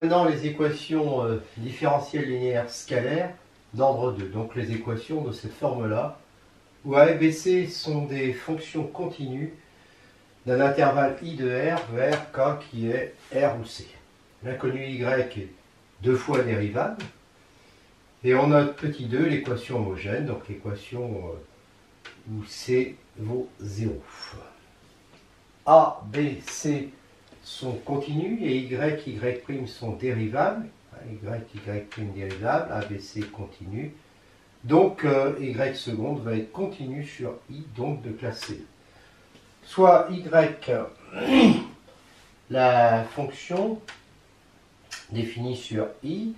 Maintenant, les équations différentielles linéaires scalaires d'ordre 2, donc les équations de cette forme-là, où A et B, C sont des fonctions continues d'un intervalle I de R vers K qui est R ou C. L'inconnu Y est deux fois dérivable, et on note petit 2 l'équation homogène, donc l'équation où C vaut 0. A, B, C sont continues et Y, Y' sont dérivables. Y dérivable, A, B, C continue. Donc Y seconde va être continue sur I, donc de classe C. Soit Y, la fonction définie sur I,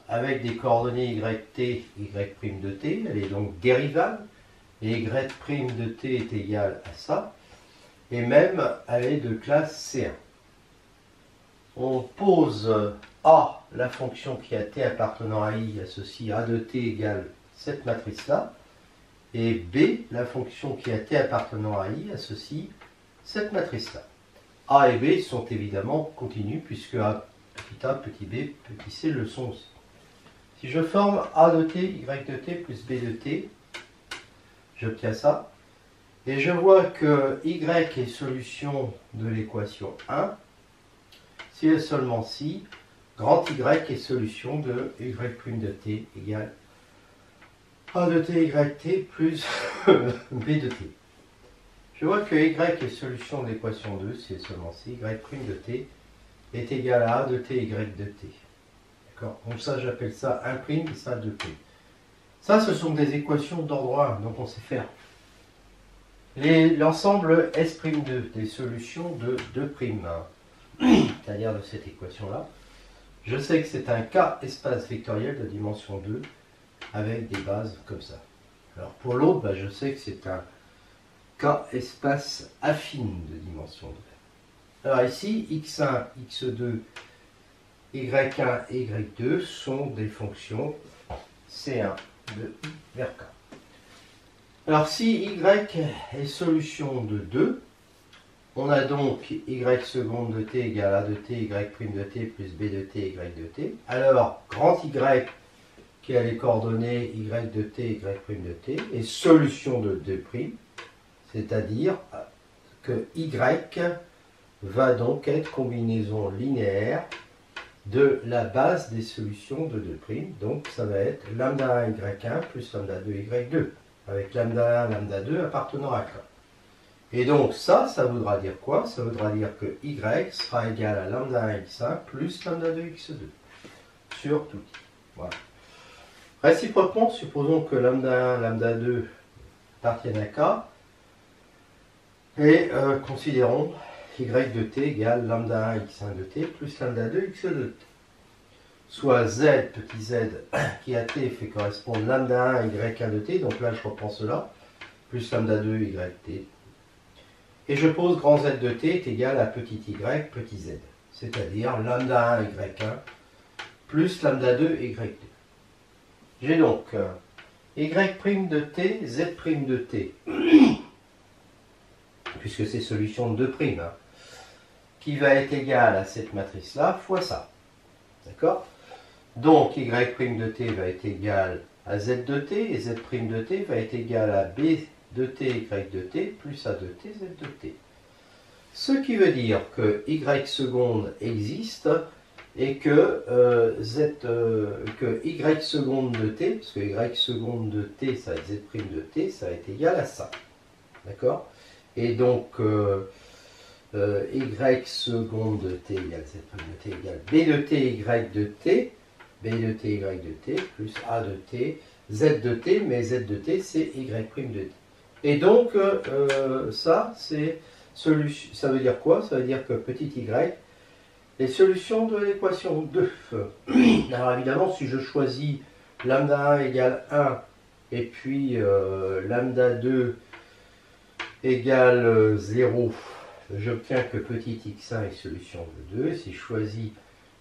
avec des coordonnées YT, Y' de T, elle est donc dérivable, et Y' de T est égal à ça, et même elle est de classe C1. On pose A, la fonction qui a T appartenant à I, associe A de T égale cette matrice-là, et B, la fonction qui a T appartenant à I, associe cette matrice-là. A et B sont évidemment continues, puisque A, petit b, petit c le sont aussi. Si je forme A de T, Y de T plus B de T, j'obtiens ça. Et je vois que Y est solution de l'équation 1, si et seulement si, grand Y est solution de Y' de T égale A de T, YT plus B de T. Je vois que Y est solution de l'équation 2, si et seulement si, Y' de T est égal à A de T, Y de T. D'accord. Donc ça, j'appelle ça 1', et ça 2'. Ça, ce sont des équations d'ordre 1, donc on sait faire. L'ensemble S'2 des solutions de 2', c'est-à-dire de cette équation-là, je sais que c'est un K espace vectoriel de dimension 2 avec des bases comme ça. Alors pour l'autre, je sais que c'est un K espace affine de dimension 2. Alors ici, x1, x2, y1 et y2 sont des fonctions C1 de I vers K. Alors si y est solution de 2, on a donc y seconde de t égale a de t, y' de t plus b de t, y de t. Alors grand y qui a les coordonnées y de t, y' de t est solution de 2', c'est-à-dire que y va donc être combinaison linéaire de la base des solutions de 2', donc ça va être lambda 1 y1 plus lambda 2 y2, avec lambda 1, lambda 2 appartenant à K. Et donc ça voudra dire quoi? Ça voudra dire que y sera égal à lambda 1 x1 plus lambda 2 x2, sur tout i. Voilà. Réciproquement, supposons que lambda 1, lambda 2 appartiennent à K, et considérons y de t égale lambda 1 x1 de t plus lambda 2 x2 de t. Soit z, petit z, qui à t fait correspondre lambda 1 y1 de t, donc là je reprends cela, plus lambda 2 yt. Et je pose grand z de t est égal à petit y, petit z, c'est-à-dire lambda 1 y1 plus lambda 2 y2. J'ai donc y' de t, z' de t, puisque c'est solution de 2', qui va être égal à cette matrice-là fois ça. D'accord? Donc y' de t va être égal à z de t, et z' de t va être égal à b de t, y de t, plus a de t, z de t. Ce qui veut dire que y seconde existe, et que, que y seconde de t, parce que y seconde de t, ça va être z' de t, ça va être égal à ça. D'accord? Et donc, y seconde de t égale z' de t égale b de t, y de t, b de t, y de t, plus a de t, z de t, mais z de t, c'est y' de t. Et donc, ça veut dire quoi? Ça veut dire que petit y est solution de l'équation 2. Alors évidemment, si je choisis lambda 1 égale 1, et puis lambda 2 égale 0, j'obtiens que petit x1 est solution de 2. Si je choisis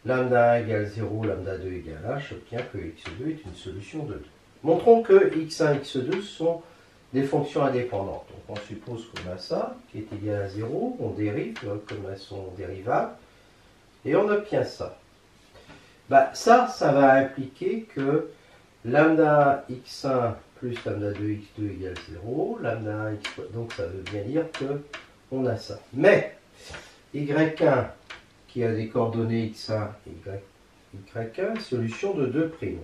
lambda 1 égale 0, lambda 2 égale 1, j'obtiens que x2 est une solution de 2. Montrons que x1 et x2 sont des fonctions indépendantes. Donc on suppose qu'on a ça, qui est égal à 0, on dérive comme elles sont dérivables, et on obtient ça. Bah, ça va impliquer que lambda x1 plus lambda 2 x2 égale 0, lambda 1 x3, donc ça veut bien dire que on a ça. Mais y1 qui a des coordonnées x1 et y1, solution de 2'.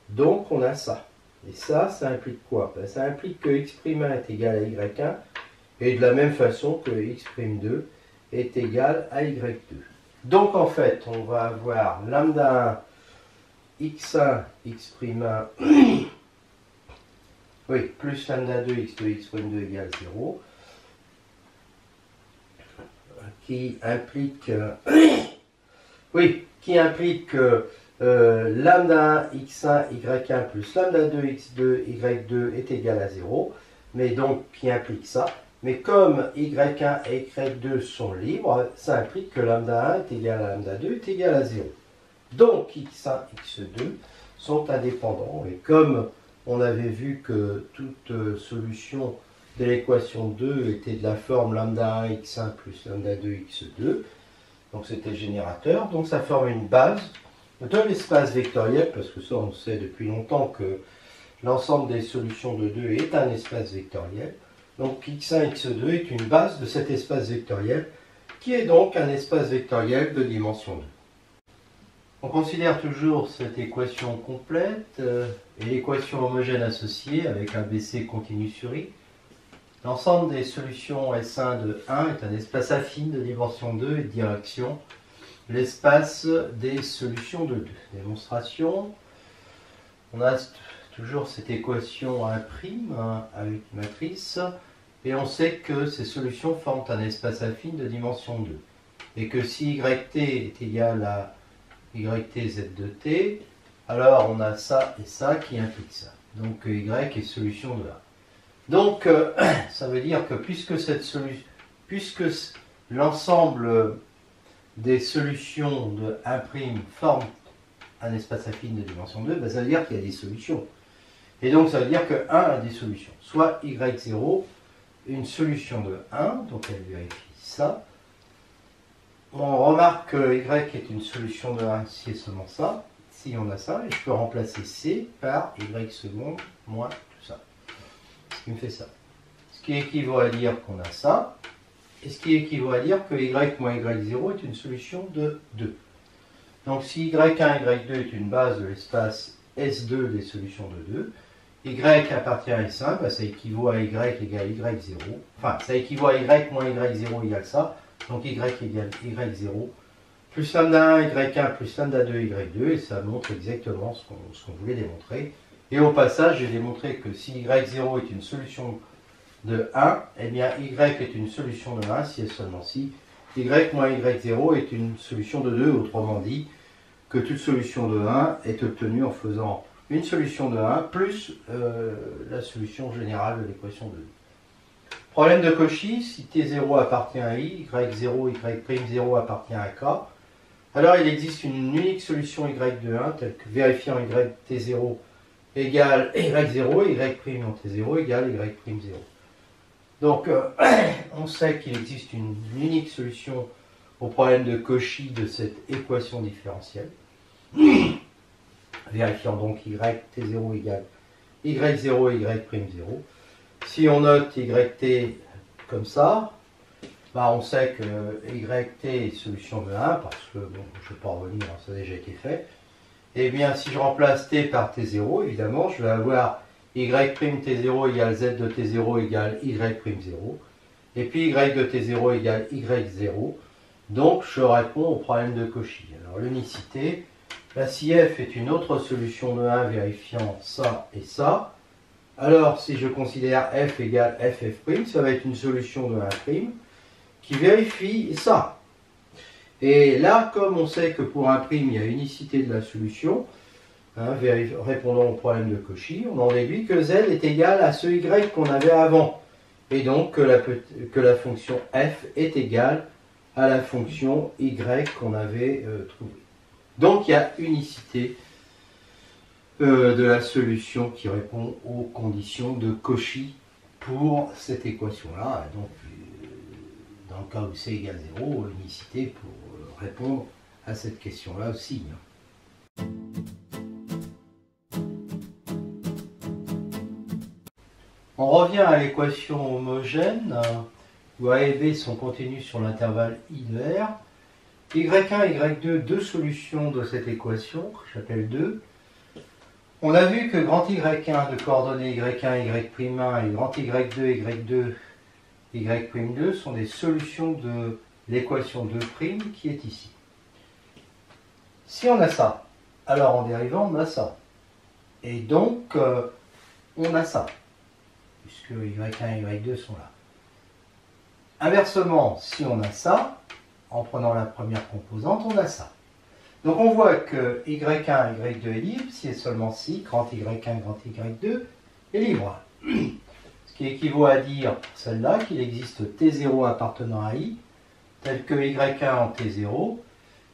Donc on a ça. Et ça implique quoi? Ben, ça implique que x'1 est égal à y1 et de la même façon que x'2 est égal à y2. Donc en fait, on va avoir lambda 1 x1 x'1 oui, plus lambda 2 x2 x'2 égale 0 qui implique que lambda 1 x1 y1 plus lambda 2 x2 y2 est égal à 0, mais donc qui implique ça. Mais comme y1 et y2 sont libres, ça implique que lambda 1 est égal à lambda 2 est égal à 0. Donc x1 x2 sont indépendants. Et comme on avait vu que toute solution de l'équation 2 était de la forme lambda 1 x1 plus lambda 2 x2, donc c'était générateur, donc ça forme une base de l'espace vectoriel, parce que ça on sait depuis longtemps que l'ensemble des solutions de 2 est un espace vectoriel. Donc x1 x2 est une base de cet espace vectoriel, qui est donc un espace vectoriel de dimension 2. On considère toujours cette équation complète et l'équation homogène associée avec un BC continu sur I. L'ensemble des solutions S1 de 1 est un espace affine de dimension 2 et de direction, l'espace des solutions de 2. Démonstration, on a toujours cette équation 1' avec une matrice, et on sait que ces solutions forment un espace affine de dimension 2. Et que si yt est égal à yt z de t, alors on a ça et ça qui implique ça. Donc y est solution de 1. Donc ça veut dire que puisque l'ensemble des solutions de 1' forment un espace affine de dimension 2, ben ça veut dire qu'il y a des solutions. Et donc ça veut dire que 1 a des solutions. Soit y0, une solution de 1, donc elle vérifie ça. On remarque que y est une solution de 1 si et seulement ça, si on a ça, et je peux remplacer c par y seconde moins tout ça. Ce qui me fait ça. Ce qui équivaut à dire qu'on a ça, et ce qui équivaut à dire que y moins y0 est une solution de 2. Donc si y1, y2 est une base de l'espace S2 des solutions de 2, y appartient à S1, bah ça équivaut à y égale y0. Enfin, ça équivaut à y moins y0 égale ça. Donc y égale y0, plus lambda 1, y1, plus lambda 2, y2, et ça montre exactement ce qu'on voulait démontrer. Et au passage, j'ai démontré que si y0 est une solution de 1, eh bien y est une solution de 1 si et seulement si y moins y0 est une solution de 2, autrement dit, que toute solution de 1 est obtenue en faisant une solution de 1 plus la solution générale de l'équation de 2. Problème de Cauchy, si t0 appartient à i, y0, y'0 appartient à k, alors il existe une unique solution y de 1, telle que vérifiant t0 égale y0 et y' en t0 égale y'0. Donc on sait qu'il existe une unique solution au problème de Cauchy de cette équation différentielle. Vérifiant donc t0 égale y0 et y'0. Si on note yt comme ça, bah on sait que yt est solution de 1, parce que, bon, je ne vais pas revenir, ça a déjà été fait. Et bien, si je remplace t par t0, évidemment, je vais avoir y't0 égale z de t0 égale y'0, et puis y de t0 égale y0. Donc, je réponds au problème de Cauchy. Alors, l'unicité, si f est une autre solution de 1 vérifiant ça et ça, alors si je considère f égale ff', ça va être une solution de 1' qui vérifie ça. Et là, comme on sait que pour 1', il y a unicité de la solution, répondant au problème de Cauchy, on en déduit que z est égal à ce y qu'on avait avant. Et donc que la fonction f est égale à la fonction y qu'on avait trouvée. Donc il y a unicité de la solution qui répond aux conditions de Cauchy pour cette équation-là. Donc, dans le cas où c égale 0, unicité pour répondre à cette question-là aussi. On revient à l'équation homogène, où A et B sont contenus sur l'intervalle I de R. Y1 et Y2, deux solutions de cette équation, que j'appelle 2. On a vu que grand Y1 de coordonnées Y1, Y'1 et grand Y2, Y2, Y'2 sont des solutions de l'équation 2' qui est ici. Si on a ça, alors en dérivant, on a ça. Et donc, on a ça, puisque Y1 et Y2 sont là. Inversement, si on a ça, en prenant la première composante, on a ça. Donc on voit que Y1, Y2 est libre, si et seulement si, grand Y1, grand Y2 est libre. Ce qui équivaut à dire, pour celle-là, qu'il existe T0 appartenant à I, tel que Y1 en T0,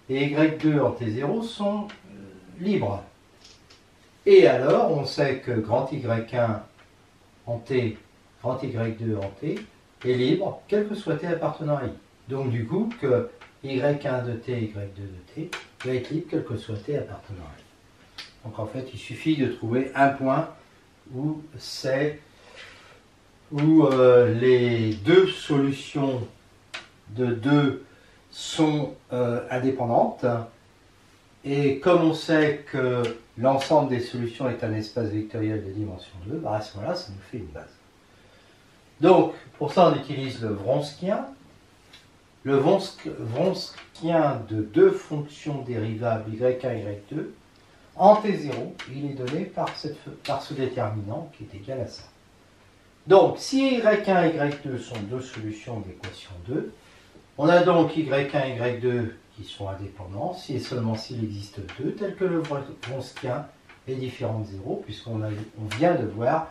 et Y2 en T0 sont libres. Et alors, on sait que grand Y1 en T, grand Y2 en T, est libre, quel que soit T appartenant à I. Donc du coup, que Y1 de T, Y2 de T va être libre, quel que soit T appartenant à I. Donc en fait, il suffit de trouver un point où les deux solutions de 2 sont indépendantes. Et comme on sait que l'ensemble des solutions est un espace vectoriel de dimension 2, bah à ce moment-là, ça nous fait une base. Donc, pour ça, on utilise le Wronskien. Le Wronskien de deux fonctions dérivables y1, y2, en T0, il est donné par ce déterminant qui est égal à ça. Donc, si y1 et y2 sont deux solutions de l'équation 2, on a donc y1 et y2 qui sont indépendants, si et seulement s'il existe deux, tel que le Wronskien est différent de 0, puisqu'on vient de voir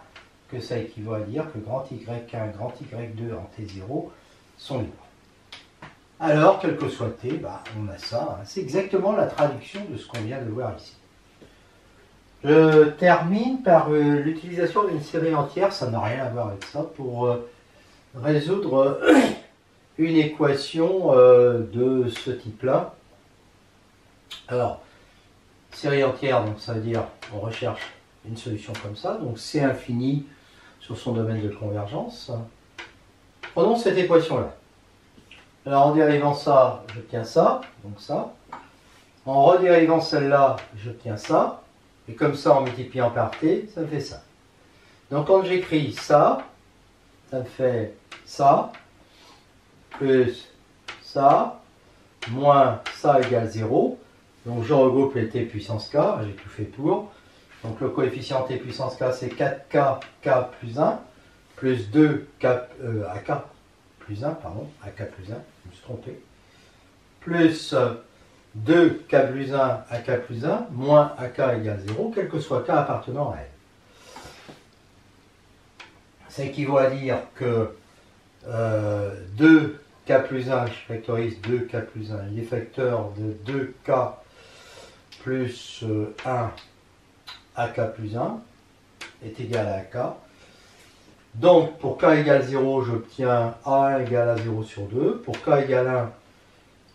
que ça équivaut à dire que grand Y1, grand Y2 en T0 sont libres. Alors, quel que soit T, bah, on a ça. C'est exactement la traduction de ce qu'on vient de voir ici. Je termine par l'utilisation d'une série entière, ça n'a rien à voir avec ça, pour résoudre une équation de ce type-là. Alors, série entière, donc ça veut dire on recherche une solution comme ça, donc C infini sur son domaine de convergence. Prenons cette équation-là. Alors en dérivant ça, j'obtiens ça, donc ça. En redérivant celle-là, j'obtiens ça. Et comme ça, en multipliant par t, ça me fait ça. Donc quand j'écris ça, ça me fait ça, plus ça, moins ça égale 0. Donc je regroupe les t puissance k, j'ai tout fait pour. Donc le coefficient t puissance k, c'est 4k, k plus 1, plus 2k, ak plus 1, pardon, ak plus 1, je me suis trompé, plus 2k plus 1, ak plus 1, moins ak égale 0, quel que soit k appartenant à L. Ça équivaut à dire que 2k plus 1, je factorise 2k plus 1, il est facteur de 2k plus 1 ak plus 1 est égal à ak. Donc, pour k égale 0, j'obtiens A1 égale à 0 sur 2. Pour k égale 1,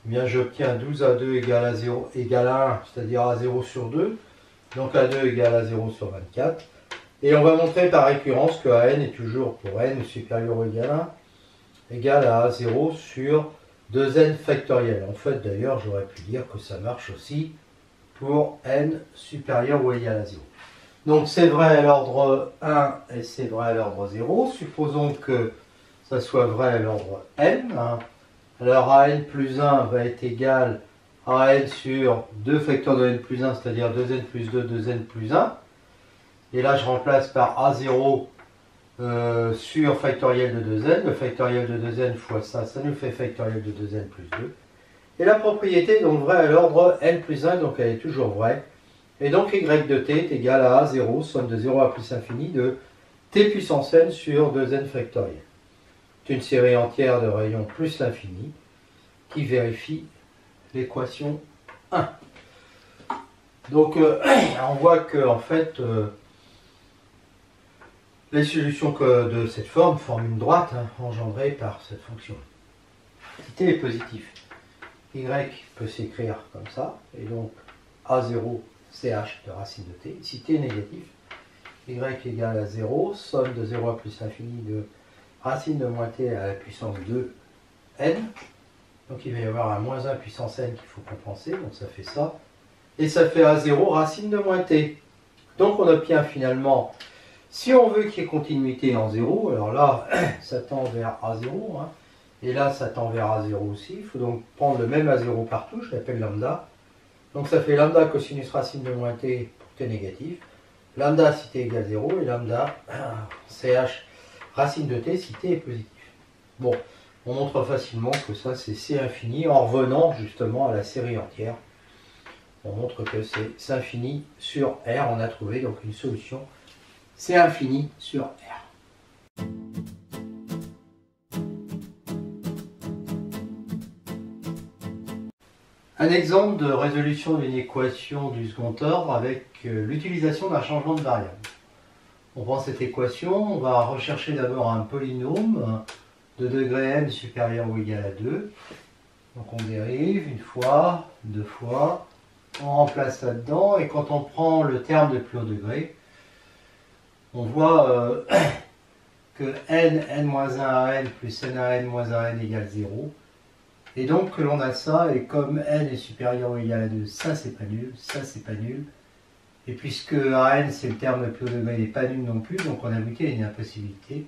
eh bien, j'obtiens 12 A2 égale à 0 égale à 1, c'est-à-dire à 0 sur 2. Donc, A2 égale à 0 sur 24. Et on va montrer par récurrence que AN est toujours, pour n supérieur ou égal à 1, égal à 0 sur 2n factoriel. En fait, d'ailleurs, j'aurais pu dire que ça marche aussi pour n supérieur ou égal à 0. Donc c'est vrai à l'ordre 1 et c'est vrai à l'ordre 0. Supposons que ça soit vrai à l'ordre n. Alors an plus 1 va être égal à n sur 2 facteurs de n plus 1, c'est-à-dire 2n plus 2, 2n plus 1. Et là je remplace par a0 sur factoriel de 2n. Le factoriel de 2n fois ça, ça nous fait factoriel de 2n plus 2. Et la propriété est donc vraie à l'ordre n plus 1, donc elle est toujours vraie. Et donc y de t est égal à a0, somme de 0 à plus infini de t puissance n sur 2n factoriel. C'est une série entière de rayons plus l'infini qui vérifie l'équation 1. Donc on voit que en fait les solutions de cette forme forment une droite engendrée par cette fonction. Si t est positif, y peut s'écrire comme ça, et donc a0 CH de racine de t. Ici t est négatif, y égale à 0, somme de 0 à plus l'infini de racine de moins t à la puissance de n. Donc il va y avoir un moins 1 puissance n qu'il faut compenser, donc ça fait ça. Et ça fait A0 racine de moins t. Donc on obtient finalement, si on veut qu'il y ait continuité en 0, alors là, ça tend vers A0, hein, et là, ça tend vers A0 aussi. Il faut donc prendre le même A0 partout, je l'appelle lambda. Donc ça fait lambda cosinus racine de moins t pour t négatif, lambda si t égale 0, et lambda ch racine de t si t est positif. Bon, on montre facilement que ça c'est C infini en revenant justement à la série entière. On montre que c'est C infini sur R, on a trouvé donc une solution C infini sur R. Un exemple de résolution d'une équation du second ordre avec l'utilisation d'un changement de variable. On prend cette équation, on va rechercher d'abord un polynôme de degré n supérieur ou égal à 2. Donc on dérive une fois, deux fois, on remplace là-dedans, et quand on prend le terme de plus haut degré, on voit que n-1 à n plus n à n-1 à n égale 0. Et donc que l'on a ça, et comme n est supérieur ou égal à 2, ça c'est pas nul, ça c'est pas nul. Et puisque à n c'est le terme de plus haut degré, il n'est pas nul non plus, donc on a vu qu'il y a une impossibilité.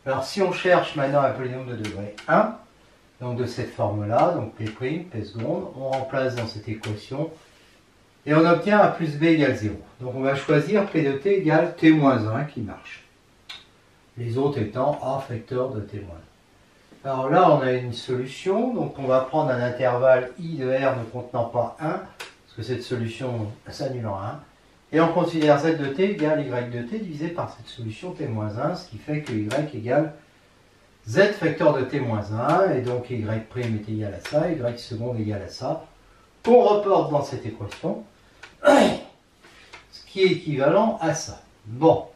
Alors si on cherche maintenant un polynôme de degré 1, donc de cette forme-là, donc P', P seconde, on remplace dans cette équation, et on obtient A plus B égale 0. Donc on va choisir P de t égale t-1 qui marche. Les autres étant A facteur de t-1. Alors là, on a une solution, donc on va prendre un intervalle I de R ne contenant pas 1, parce que cette solution s'annule en 1, et on considère Z de t égale Y de t divisé par cette solution t-1, ce qui fait que Y égale Z facteur de t-1, et donc Y' est égal à ça, Y seconde égale à ça, qu'on reporte dans cette équation, ce qui est équivalent à ça. Bon,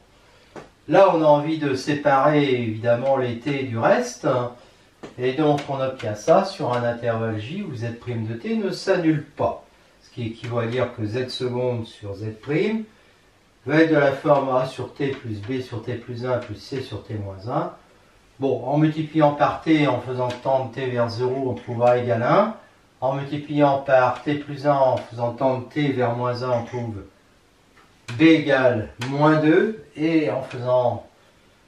là on a envie de séparer évidemment les t du reste, et donc on obtient ça sur un intervalle J où Z' de t ne s'annule pas. Ce qui équivaut à dire que Z seconde sur Z' va être de la forme A sur T plus B sur T plus 1 plus C sur T-1. Bon, en multipliant par T, en faisant tendre T vers 0, on trouve A égale 1. En multipliant par T plus 1, en faisant tendre T vers moins 1, on trouve B égale moins 2. Et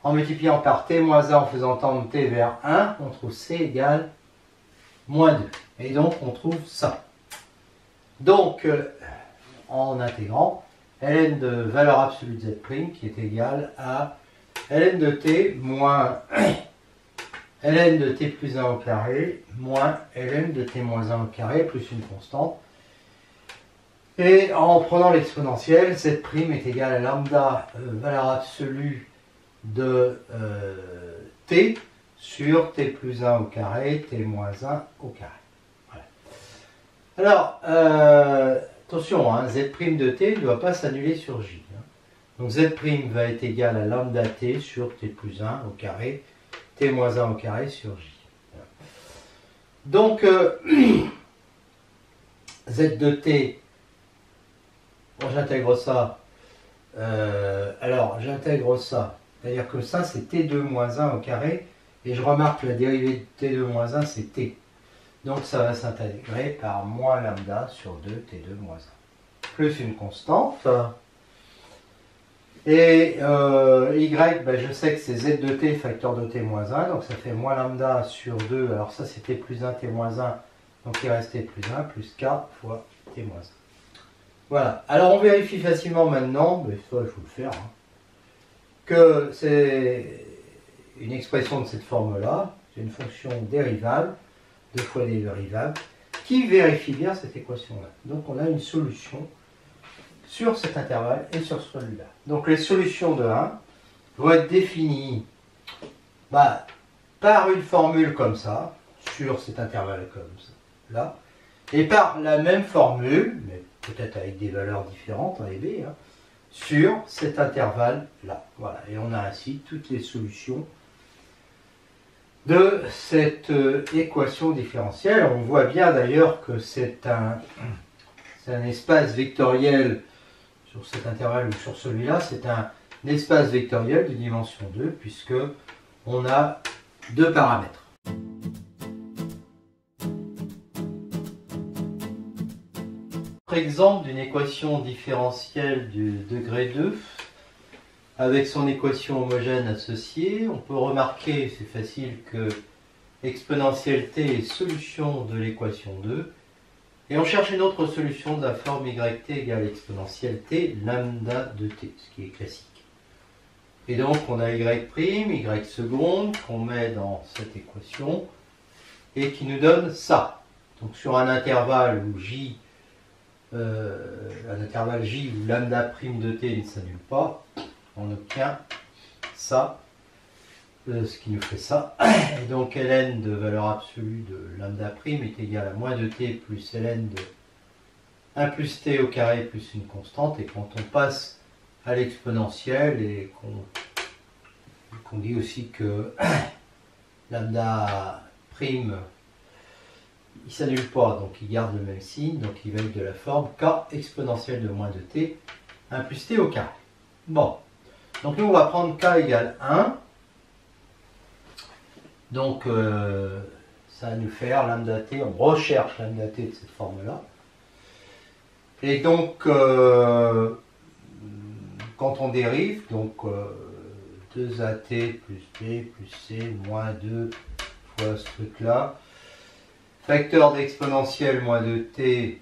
en multipliant par t moins 1 en faisant tendre t vers 1, on trouve c égale moins 2. Et donc on trouve ça. Donc en intégrant, ln de valeur absolue de z' qui est égale à ln de t moins ln de t plus 1 au carré moins ln de t moins 1 au carré plus une constante. Et en prenant l'exponentielle, z' est égal à lambda valeur absolue de t sur t plus 1 au carré, t moins 1 au carré. Voilà. Alors, attention, hein, z' de t ne doit pas s'annuler sur j. Hein. Donc z' va être égal à lambda t sur t plus 1 au carré, t moins 1 au carré sur j. Voilà. Donc, z de t, bon, j'intègre ça. Alors, j'intègre ça. C'est-à-dire que ça, c'est t2 moins 1 au carré, et je remarque que la dérivée de t2 moins 1, c'est t. Donc ça va s'intégrer par moins lambda sur 2 t2 moins 1. Plus une constante. Et y, ben, je sais que c'est z de t facteur de t moins 1, donc ça fait moins lambda sur 2, alors ça c'est t plus 1, t moins 1, donc il reste t plus 1, plus k fois t moins 1. Voilà, alors on vérifie facilement maintenant, mais ça il faut le faire, hein, que c'est une expression de cette forme-là, c'est une fonction dérivable, 2 fois dérivable, qui vérifie bien cette équation-là. Donc on a une solution sur cet intervalle et sur celui-là. Donc les solutions de 1 vont être définies par une formule comme ça, sur cet intervalle comme ça, là, et par la même formule, mais peut-être avec des valeurs différentes, A et B, hein, sur cet intervalle-là. Voilà, et on a ainsi toutes les solutions de cette équation différentielle. On voit bien d'ailleurs que c'est c'est un espace vectoriel sur cet intervalle ou sur celui-là, c'est un espace vectoriel de dimension 2 puisque on a deux paramètres. Autre exemple d'une équation différentielle du degré 2 avec son équation homogène associée, on peut remarquer, c'est facile, que exponentielle t est solution de l'équation 2 et on cherche une autre solution de la forme yt égale exponentielle t lambda de t, ce qui est classique. Et donc on a y' seconde qu'on met dans cette équation et qui nous donne ça. Donc sur un intervalle où j où lambda prime de t ne s'annule pas, on obtient ça, ce qui nous fait ça. Et donc ln de valeur absolue de lambda prime est égal à moins 2t plus ln de 1 plus t au carré plus une constante. Et quand on passe à l'exponentielle et qu'on dit aussi que lambda prime il ne s'annule pas, donc il garde le même signe, donc il va être de la forme k exponentielle de moins 2t 1 plus t au carré. Bon, donc nous on va prendre k égale 1, donc ça va nous faire lambda t, on recherche lambda t de cette forme-là, et donc quand on dérive, donc 2at plus b plus c moins 2 fois ce truc-là, facteur d'exponentielle moins 2t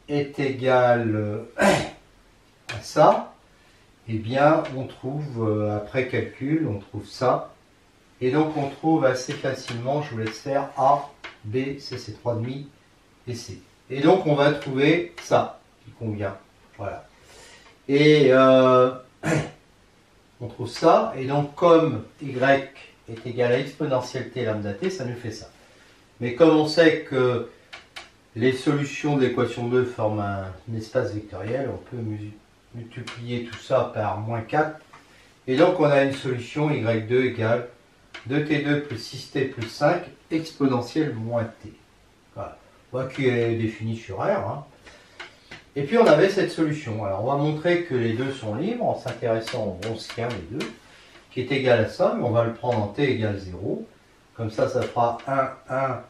est égal à ça, et bien on trouve, après calcul, on trouve ça, et donc on trouve assez facilement, je vous laisse faire, A, B, C, c'est 3,5 et C. Et donc on va trouver ça, qui convient, voilà. Et on trouve ça, et donc comme y est égal à exponentielle t lambda t, ça nous fait ça. Mais comme on sait que les solutions de l'équation 2 forment un espace vectoriel, on peut multiplier tout ça par moins 4. Et donc on a une solution y2 égale 2t2 plus 6t plus 5 exponentielle moins t. Voilà. Qui est définie sur R. Hein. Et puis on avait cette solution. Alors on va montrer que les deux sont libres en s'intéressant au Wronskien, les deux, qui est égal à ça, mais on va le prendre en t égale 0. Comme ça, ça fera 1, 1,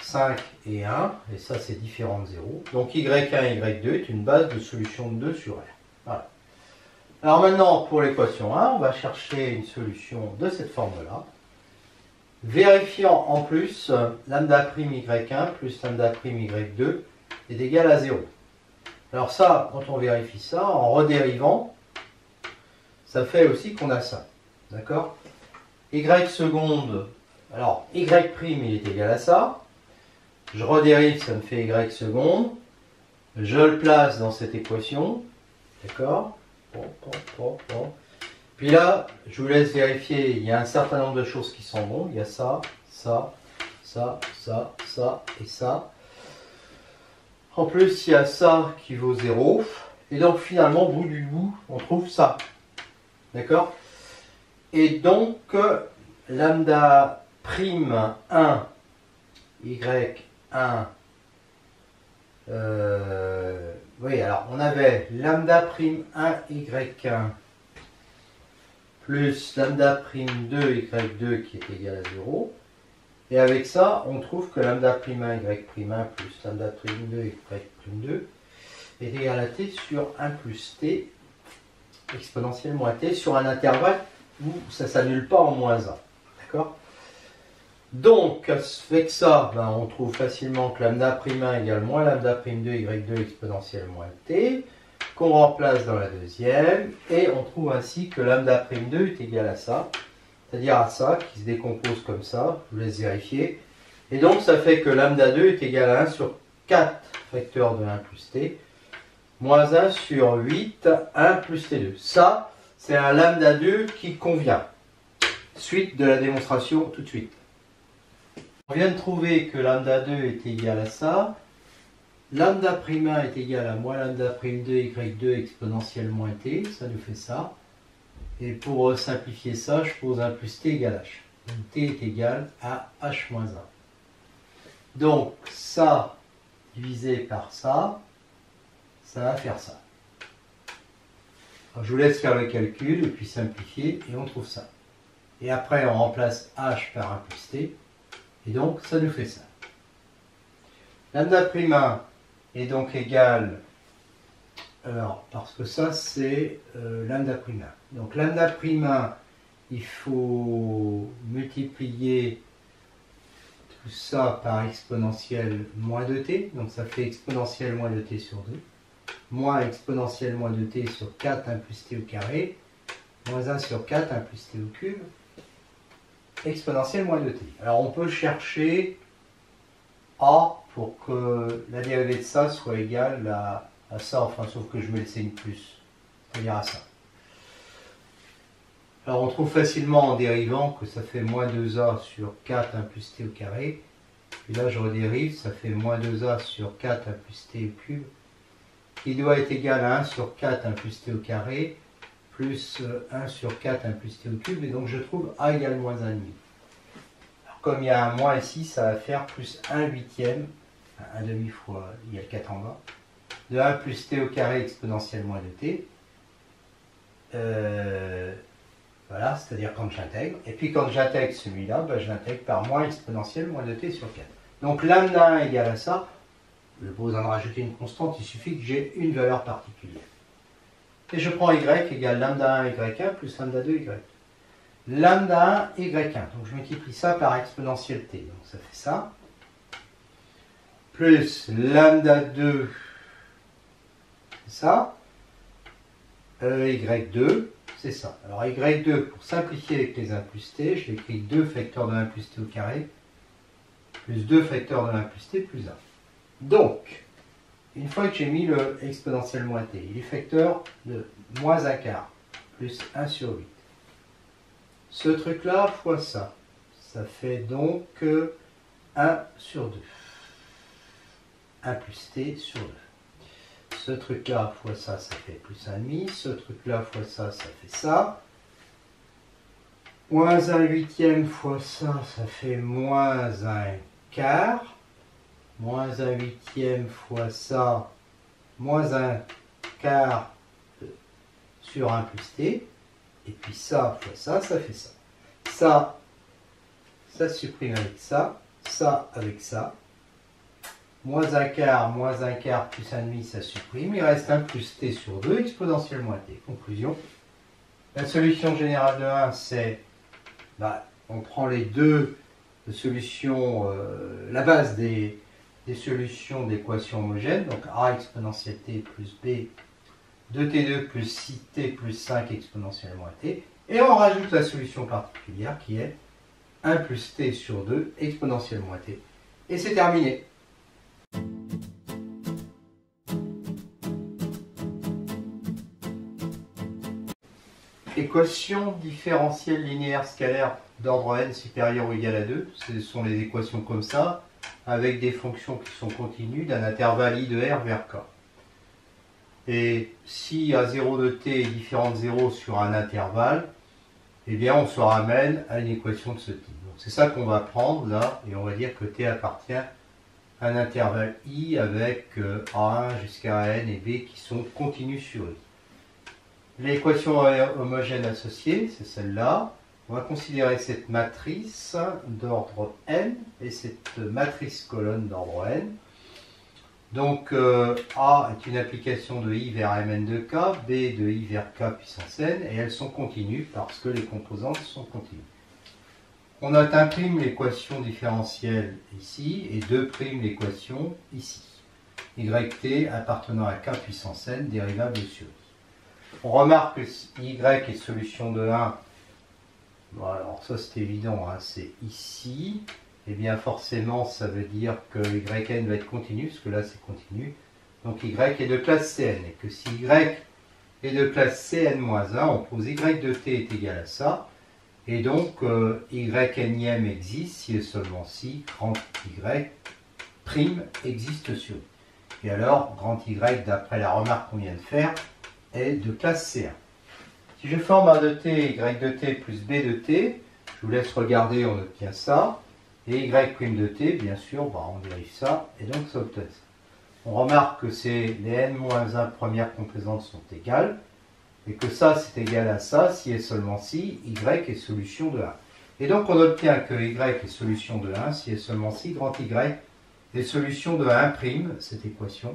5 et 1, et ça c'est différent de 0. Donc y1, y2 est une base de solution de 2 sur R. Voilà. Alors maintenant, pour l'équation 1, on va chercher une solution de cette forme-là, vérifiant en plus lambda prime y1 plus lambda prime y2 est égal à 0. Alors ça, quand on vérifie ça, en redérivant, ça fait aussi qu'on a ça. D'accord ? Y seconde, alors y prime il est égal à ça. Je redérive, ça me fait y seconde. Je le place dans cette équation. D'accord ? Bon. Puis là, je vous laisse vérifier, il y a un certain nombre de choses qui sont bonnes. Il y a ça, ça, ça, ça, ça et ça. En plus, il y a ça qui vaut 0. Et donc finalement, au bout du bout, on trouve ça. D'accord ? Et donc, lambda prime 1, y1, oui, alors on avait lambda prime 1, y1 plus lambda prime 2, y2 qui est égal à 0. Et avec ça, on trouve que lambda prime 1, y prime 1 plus lambda prime 2, y prime 2 est égal à t sur 1 plus t exponentielle moins t sur un intervalle où ça ne s'annule pas en moins 1. D'accord ? Donc, avec ça, on trouve facilement que lambda prime 1 égale moins lambda prime 2, y2 exponentielle moins t, qu'on remplace dans la deuxième, et on trouve ainsi que lambda prime 2 est égal à ça, c'est-à-dire à ça, qui se décompose comme ça, je vous laisse vérifier. Et donc, ça fait que lambda 2 est égal à 1 sur 4 facteurs de 1 plus t, moins 1 sur 8, 1 plus t2. Ça, c'est un lambda 2 qui convient. Suite de la démonstration tout de suite. On vient de trouver que lambda 2 est égal à ça. Lambda prime 1 est égal à moins lambda prime 2, y2 exponentielle moins t. Ça nous fait ça. Et pour simplifier ça, je pose 1 plus t égale h. Donc t est égal à h moins 1. Donc ça divisé par ça, ça va faire ça. Alors, je vous laisse faire le calcul et puis simplifier et on trouve ça. Et après on remplace h par 1 plus t et donc ça nous fait ça. Lambda prime 1 est donc égal, alors parce que ça c'est lambda prime 1. Donc lambda prime 1, il faut multiplier tout ça par exponentielle moins 2t, donc ça fait exponentielle moins 2t sur 2, moins exponentielle moins 2t sur 4 1 plus t au carré, moins 1 sur 4 1 plus t au cube, exponentielle moins 2t. Alors on peut chercher a pour que la dérivée de ça soit égale à ça, enfin sauf que je mets le signe plus, c'est-à-dire à ça. Alors on trouve facilement en dérivant que ça fait moins 2a sur 4 1 plus t au carré, et là je redérive, ça fait moins 2a sur 4 1 plus t au cube, qui doit être égal à 1 sur 4 1 plus t au carré, plus 1 sur 4 1 plus t au cube, et donc je trouve a égale moins 1,5. Alors comme il y a un moins ici, ça va faire plus 1 huitième, 1 demi fois, il y a le 4 en bas, de 1 plus t au carré exponentielle moins 2t. Voilà, c'est-à-dire quand j'intègre. Et puis quand j'intègre celui-là, ben, je l'intègre par moins exponentielle moins 2t sur 4. Donc lambda 1 égale à ça. Je n'ai pas besoin de rajouter une constante, il suffit que j'ai une valeur particulière. Et je prends y égale lambda 1 y1 plus lambda 2 y. Lambda 1 y1, donc je multiplie ça par exponentielle t, donc ça fait ça. Plus lambda 2, c'est ça. y2, c'est ça. Alors y2, pour simplifier avec les 1 plus t, je l'écris 2 facteurs de 1 plus t au carré, plus 2 facteurs de 1 plus t plus 1. Donc, une fois que j'ai mis le exponentielle moins t, il est facteur de moins 1 quart, plus 1 sur 8. Ce truc-là fois ça, ça fait donc 1 sur 2. 1 plus t sur 2. Ce truc-là fois ça, ça fait plus 1,5. Ce truc-là fois ça, ça fait ça. Moins 1 huitième fois ça, ça fait moins 1 quart. Moins 1 huitième fois ça, moins 1 quart sur 1 plus t. Et puis ça fois ça, ça fait ça. Ça se supprime avec ça avec ça. Moins 1 quart plus 1,5, ça supprime. Il reste 1 plus t sur 2, exponentielle moins t. Conclusion. La solution générale de 1, c'est, on prend les deux solutions, la base des solutions d'équations homogènes, donc a exponentielle t plus b, 2t2 plus 6t plus 5 exponentielle moins t, et on rajoute la solution particulière qui est 1 plus t sur 2 exponentielle moins t. Et c'est terminé. Équation différentielle linéaire scalaire d'ordre n supérieur ou égal à 2. Ce sont les équations comme ça, avec des fonctions qui sont continues d'un intervalle i de r vers k. Et si a0 de t est différent de 0 sur un intervalle, eh bien on se ramène à une équation de ce type. C'est ça qu'on va prendre là, et on va dire que t appartient à un intervalle i avec a1 jusqu'à n et b qui sont continus sur i. L'équation homogène associée, c'est celle-là. On va considérer cette matrice d'ordre n et cette matrice colonne d'ordre n. Donc A est une application de i vers mn de k, b de i vers k puissance n, et elles sont continues parce que les composantes sont continues. On note 1' l'équation différentielle ici et 2' l'équation ici. Yt appartenant à k puissance n, dérivable sur i. On remarque que y est solution de 1. Bon, alors ça c'est évident, hein, c'est ici. Et bien forcément ça veut dire que yn va être continu, parce que là c'est continu. Donc y est de classe Cn. Et que si y est de classe Cn-1, on pose y de t est égal à ça. Et donc yn existe si et seulement si grand y prime existe sur i. Et alors grand y, d'après la remarque qu'on vient de faire, est de classe C1. Si je forme A de t, y de t plus b de t, je vous laisse regarder, on obtient ça. Et y' de t, bien sûr, on dérive ça, et donc ça obtient ça. on remarque que les n-1 premières composantes sont égales, et que ça c'est égal à ça si et seulement si y est solution de 1. Et donc on obtient que y est solution de 1 si et seulement si grand y est solution de 1', cette équation,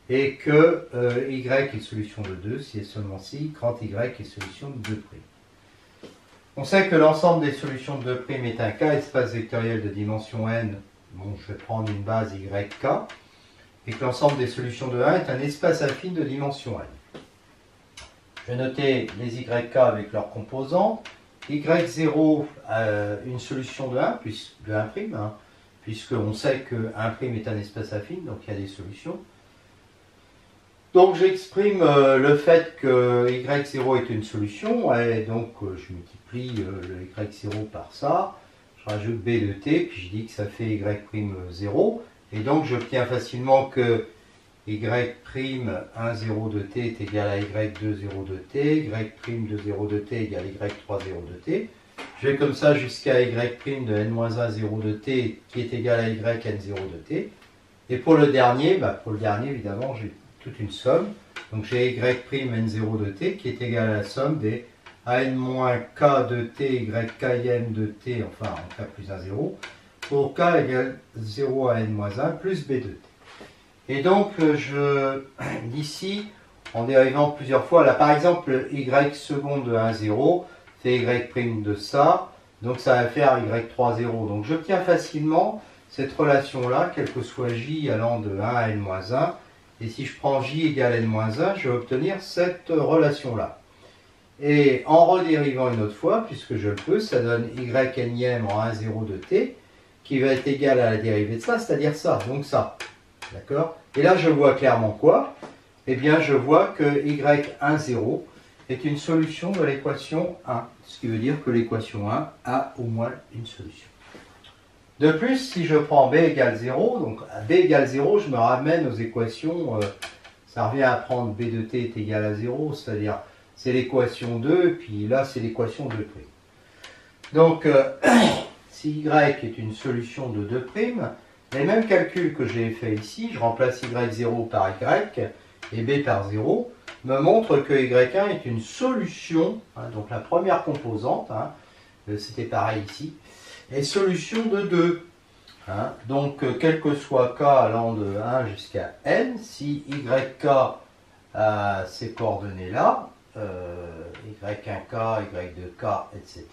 et que y est solution de 2 si et seulement si grand y est solution de 2'. On sait que l'ensemble des solutions de 2' est un K espace vectoriel de dimension n, bon je vais prendre une base YK, et que l'ensemble des solutions de 1 est un espace affine de dimension n. Je vais noter les YK avec leurs composantes. Y0 une solution de 1, de 1', hein, puisqu'on sait que 1' est un espace affine, donc il y a des solutions. Donc j'exprime le fait que Y0 est une solution, et donc je multiplie le Y0 par ça, je rajoute B de t, puis je dis que ça fait Y'0, et donc j'obtiens facilement que Y'1,0 de t est égal à Y2,0 de t, Y'2,0 de t égale Y3,0 de t. Je vais comme ça jusqu'à Y' de n-1,0 de t qui est égal à Yn0 de t. Et pour le dernier évidemment, j'ai toute une somme. Donc j'ai Y'N0 de t qui est égal à la somme des an-k de t, Yk'm de t, enfin en k plus 1, 0, pour k égale 0 à n-1 plus b de t. Et donc, d'ici, en dérivant plusieurs fois, là par exemple, y seconde de 1, 0, c'est y' de ça, donc ça va faire y3, 0. Donc j'obtiens facilement cette relation-là, quel que soit j allant de 1 à n-1, et si je prends j égale n-1, je vais obtenir cette relation-là. Et en redérivant une autre fois, puisque je le peux, ça donne yn en 1, 0 de t, qui va être égal à la dérivée de ça, c'est-à-dire ça, donc ça. D'accord? Et là, je vois clairement quoi? Eh bien, je vois que y10 est une solution de l'équation 1. Ce qui veut dire que l'équation 1 a au moins une solution. De plus, si je prends b égale 0, donc à b égale 0, je me ramène aux équations, ça revient à prendre b de t est égal à 0, c'est-à-dire c'est l'équation 2, puis là c'est l'équation 2'. Donc, si y est une solution de 2', les mêmes calculs que j'ai fait ici, je remplace y0 par y et b par 0, me montrent que y1 est une solution, hein, donc la première composante, hein, c'était pareil ici, est solution de 2. Hein, donc quel que soit k allant de 1 jusqu'à n, si yk a ces coordonnées-là, y1k, y2k, etc.,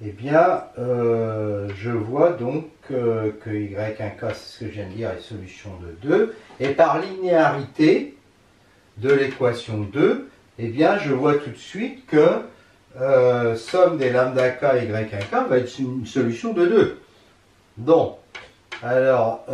eh bien, je vois donc que y1k, c'est ce que je viens de dire, est solution de 2. Et par linéarité de l'équation 2, eh bien, je vois tout de suite que somme des lambda k y1k va être une solution de 2. Donc, alors,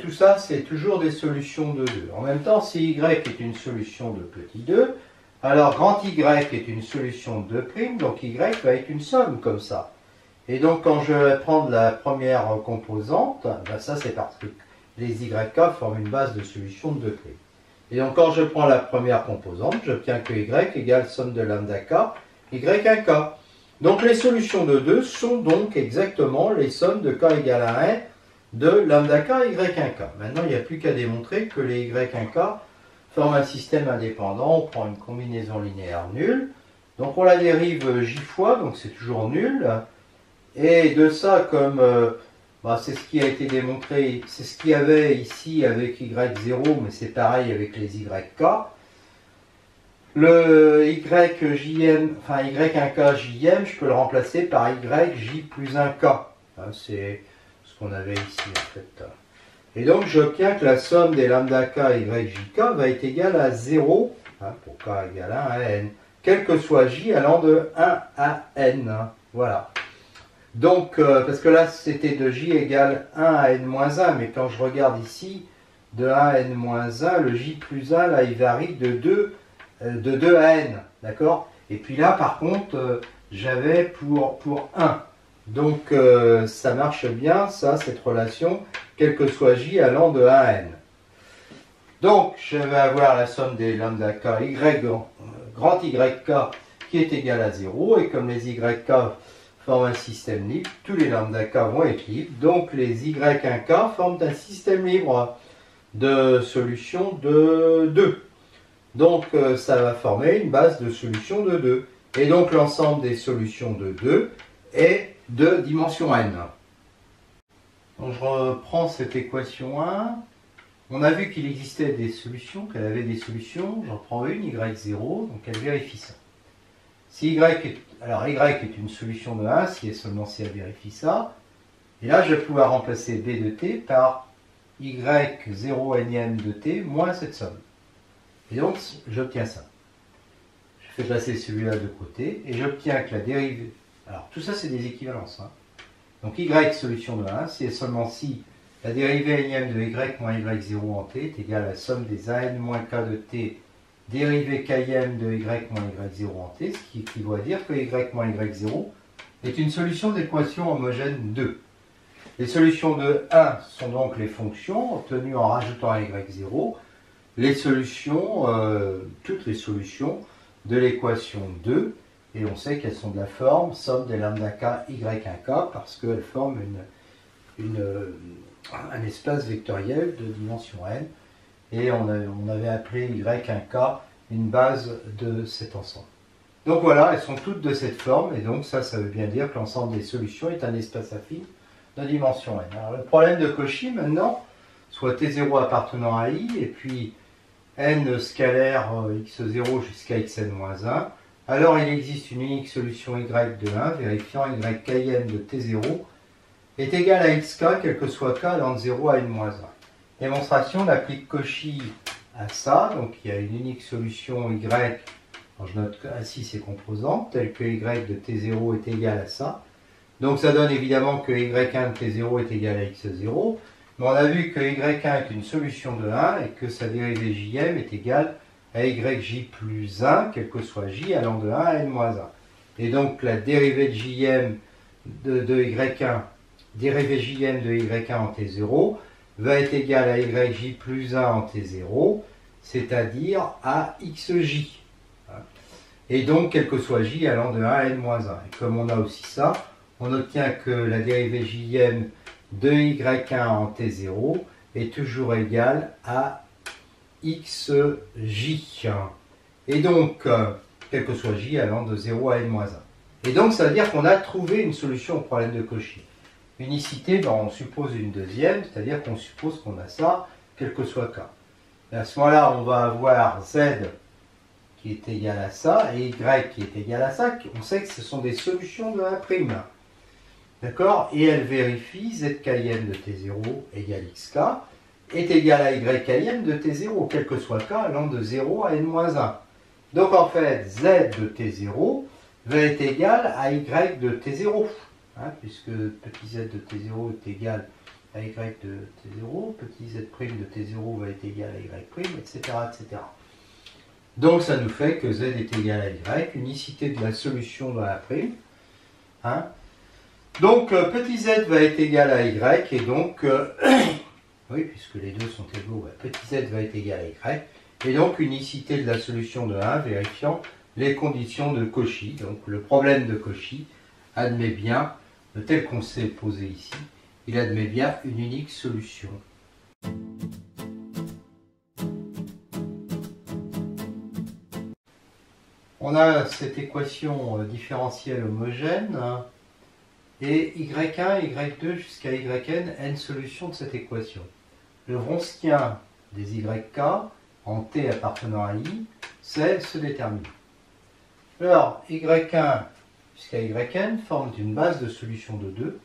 tout ça, c'est toujours des solutions de 2. En même temps, si y est une solution de petit 2, alors grand y est une solution de 2', donc y va être une somme comme ça. Et donc quand je vais prendre la première composante, ben ça c'est parce que les yk forment une base de solution de 2'. Et donc quand je prends la première composante, j'obtiens que y égale somme de lambda k, y1k. Donc les solutions de 2 sont donc exactement les sommes de k égale à 1 de lambda k, y1k. Maintenant il n'y a plus qu'à démontrer que les y1k forme un système indépendant, on prend une combinaison linéaire nulle, donc on la dérive j fois, donc c'est toujours nul, et de ça, comme c'est ce qui a été démontré, c'est ce qu'il y avait ici avec y0, mais c'est pareil avec les yk, le yjm, enfin y1k jm, je peux le remplacer par yj plus 1k, c'est ce qu'on avait ici en fait. Et donc j'obtiens que la somme des lambda k, y, jk va être égale à 0, hein, pour k égale 1 à n, quel que soit j allant de 1 à n. Hein, voilà. Donc, parce que là c'était de j égale 1 à n-1, mais quand je regarde ici, de 1 à n-1, le j plus 1, là il varie de 2 à n, d'accord? Et puis là par contre, j'avais pour 1. Donc ça marche bien, ça, cette relation, quel que soit j allant de 1 à n. Donc je vais avoir la somme des lambda k, grand yk qui est égal à 0, et comme les yk forment un système libre, tous les lambda k vont être libres, donc les y1k forment un système libre de solution de 2. Donc ça va former une base de solution de 2. Et donc l'ensemble des solutions de 2 est de dimension n. Donc je reprends cette équation 1. On a vu qu'il existait des solutions, qu'elle avait des solutions. J'en prends une, y0, donc elle vérifie ça. Si y est, alors y est une solution de 1, si et seulement si elle vérifie ça. Et là, je vais pouvoir remplacer b de t par y0 énième de t moins cette somme. Et donc, j'obtiens ça. Je fais passer celui-là de côté et j'obtiens que la dérivée... Alors, tout ça, c'est des équivalences. Hein. Donc, y solution de 1, si et seulement si la dérivée énième de y moins y0 en t est égale à la somme des an moins k de t dérivée km de y moins y0 en t, ce qui équivaut à dire que y moins y0 est une solution d'équation homogène 2. Les solutions de 1 sont donc les fonctions obtenues en rajoutant un y0, les solutions, toutes les solutions de l'équation 2, et on sait qu'elles sont de la forme somme des lambda k y1k parce qu'elles forment un espace vectoriel de dimension n, et on avait appelé y1k une base de cet ensemble. Donc voilà, elles sont toutes de cette forme, et donc ça veut bien dire que l'ensemble des solutions est un espace affine de dimension n. Alors le problème de Cauchy maintenant, soit t0 appartenant à i, et puis n scalaire x0 jusqu'à xn-1, alors il existe une unique solution y de 1, vérifiant y km de t0 est égal à xk, quel que soit k allant de 0 à n-1. Démonstration, on applique Cauchy à ça, donc il y a une unique solution y, alors je note ainsi ses composantes, telles que y de t0 est égal à ça. Donc ça donne évidemment que y1 de t0 est égal à x0, mais on a vu que y1 est une solution de 1 et que sa dérivée jm est égale à yj plus 1, quel que soit j allant de 1 à n-1. Et donc la dérivée de jm de y1, dérivée jm de y1 en t0, va être égale à yj plus 1 en t0, c'est-à-dire à xj. Et donc, quel que soit j allant de 1 à n-1. Et comme on a aussi ça, on obtient que la dérivée jm de y1 en t0 est toujours égale à xj. Et donc, quel que soit j allant de 0 à n-1. Et donc, ça veut dire qu'on a trouvé une solution au problème de Cauchy. Unicité, ben, on suppose une deuxième, c'est-à-dire qu'on suppose qu'on a ça, quel que soit k. Et à ce moment-là, on va avoir z qui est égal à ça, et y qui est égal à ça. On sait que ce sont des solutions de 1'. D'accord? Et elle vérifie z km de t0 égale xk est égal à y km de t0, quel que soit k allant de 0 à n-1. Donc en fait, z de t0 va être égal à y de t0. Hein, puisque petit z de t0 est égal à y de t0, petit z' de t0 va être égal à y', etc., etc. Donc ça nous fait que z est égal à y, unicité de la solution de la prime. Hein. Donc petit z va être égal à y, et donc, oui, puisque les deux sont égaux, petit z va être égal à y, et donc unicité de la solution de 1, vérifiant les conditions de Cauchy. Donc le problème de Cauchy admet bien, tel qu'on s'est posé ici, il admet bien une unique solution. On a cette équation différentielle homogène, hein, et y1, y2 jusqu'à yn, n solutions de cette équation. Le Wronskien des yk en t appartenant à i, c'est ce déterminant. Alors, y1 jusqu'à yn forment une base de solution de 2,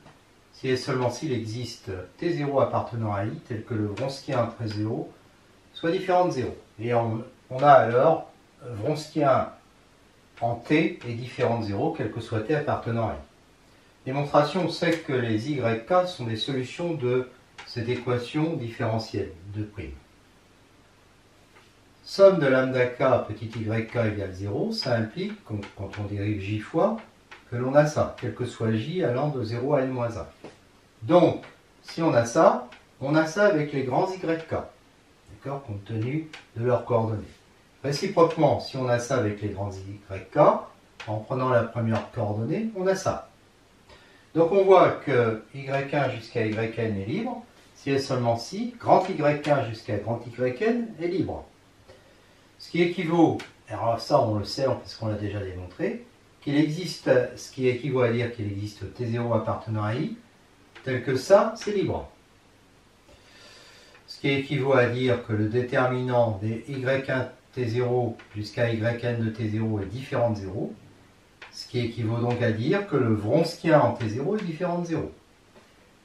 si et seulement s'il existe t0 appartenant à i, tel que le Wronskien après 0, soit différent de 0. Et on a alors Wronskien en t est différent de 0, quel que soit t appartenant à i. Démonstration, on sait que les yk sont des solutions de cette équation différentielle de prime. Somme de lambda k petit yk égale 0, ça implique, quand on dérive j fois, que l'on a ça, quel que soit j allant de 0 à n-1. Donc, si on a ça avec les grands yk, d'accord, compte tenu de leurs coordonnées. Réciproquement, si on a ça avec les grands yk, en prenant la première coordonnée, on a ça. Donc on voit que y1 jusqu'à yn est libre, si et seulement si, grand y1 jusqu'à grand yn est libre. Ce qui équivaut, alors ça on le sait parce qu'on l'a déjà démontré, qu'il existe, ce qui équivaut à dire qu'il existe T0 appartenant à I, tel que ça, c'est libre. Ce qui équivaut à dire que le déterminant des y1 T0 jusqu'à yn de T0 est différent de 0, ce qui équivaut donc à dire que le Wronskien en T0 est différent de 0.